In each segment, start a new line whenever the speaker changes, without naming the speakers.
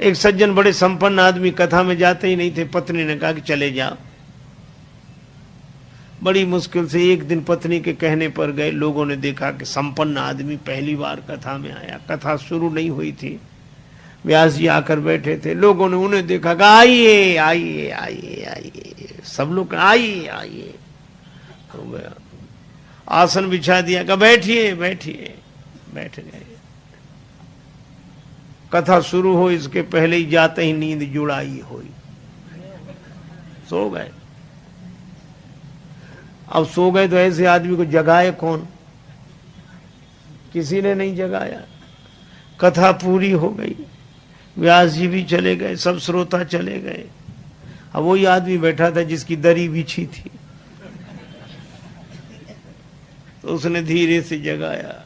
एक सज्जन बड़े संपन्न आदमी कथा में जाते ही नहीं थे। पत्नी ने कहा कि चले जाओ। बड़ी मुश्किल से एक दिन पत्नी के कहने पर गए। लोगों ने देखा कि संपन्न आदमी पहली बार कथा में आया। कथा शुरू नहीं हुई थी, व्यास जी आकर बैठे थे। लोगों ने उन्हें देखा कि आइए आइए आइए आइए, सब लोग आइए आइए। हो गया, आसन बिछा दिया, कहा बैठिए बैठिए, बैठ गए। कथा शुरू हो इसके पहले ही जाते ही नींद जुड़ाई हुई, सो गए। अब सो गए तो ऐसे आदमी को जगाए कौन? किसी ने नहीं जगाया। कथा पूरी हो गई, व्यास जी भी चले गए, सब श्रोता चले गए। अब वही आदमी बैठा था जिसकी दरी बिछी थी, तो उसने धीरे से जगाया।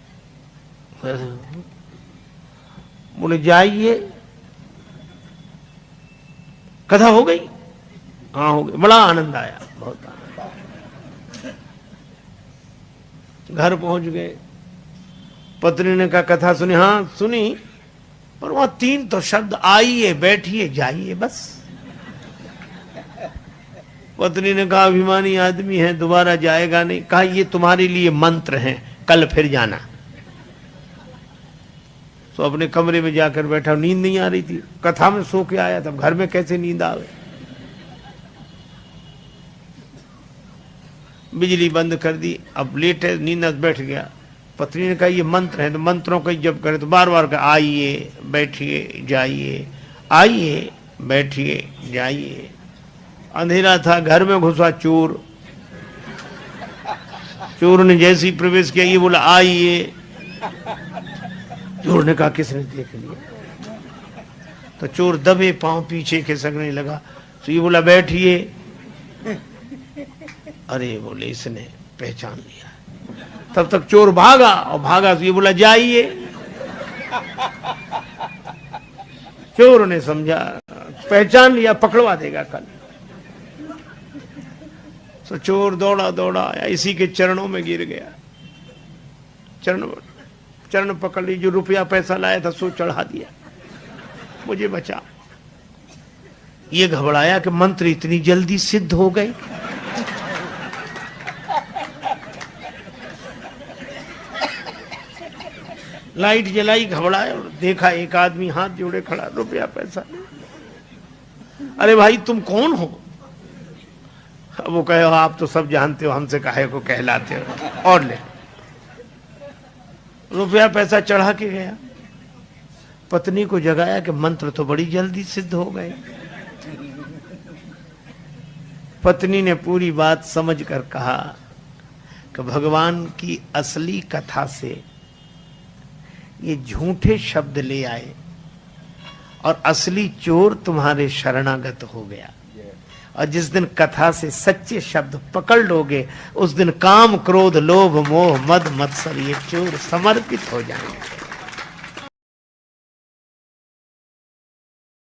बोले जाइए, कथा हो गई? हाँ हो गई। बड़ा आनंद आया, बहुत आनंद। घर पहुंच गए। पत्नी ने कहा कथा सुनी? हाँ सुनी, पर वहां 3 तो शब्द, आइए बैठिए जाइए, बस। पत्नी ने कहा अभिमानी आदमी है, दोबारा जाएगा नहीं। कहा ये तुम्हारे लिए मंत्र हैं, कल फिर जाना। तो अपने कमरे में जाकर बैठा। नींद नहीं आ रही थी, कथा में सो के आया था, घर में कैसे नींद आवे। बिजली बंद कर दी। अब लेट है, नींद बैठ गया। पत्नी ने कहा ये मंत्र है, तो मंत्रों का जप करे तो बार बार कहा आइए बैठिए जाइए, आइए बैठिए जाइए। अंधेरा था, घर में घुसा चोर। चोर ने जैसे ही प्रवेश किया, ये बोला आइए। चोर ने कहा किसने देख लिया? तो चोर दबे पांव पीछे खिसकने लगा। तो ये बोला बैठिए। अरे बोले इसने पहचान लिया। तब तक चोर भागा, और भागा तो ये बोला जाइए। चोर ने समझा पहचान लिया, पकड़वा देगा कल। तो चोर दौड़ा दौड़ा आया, इसी के चरणों में गिर गया। चरण पकड़ ली। जो रुपया पैसा लाया था सो चढ़ा दिया, मुझे बचा। ये घबराया कि मंत्र इतनी जल्दी सिद्ध हो गए। लाइट जलाई, घबराया और देखा एक आदमी हाथ जोड़े खड़ा, रुपया पैसा नहीं। अरे भाई तुम कौन हो? वो कहे आप तो सब जानते हो, हमसे काहे को कहलाते हो, और ले। रुपया पैसा चढ़ा के गया। पत्नी को जगाया कि मंत्र तो बड़ी जल्दी सिद्ध हो गए। पत्नी ने पूरी बात समझकर कहा कि भगवान की असली कथा से ये झूठे शब्द ले आए और असली चोर तुम्हारे शरणागत हो गया। और जिस दिन कथा से सच्चे शब्द पकड़ लोगे, उस दिन काम क्रोध लोभ मोह मद मत्सर ये चोर समर्पित हो जाएंगे।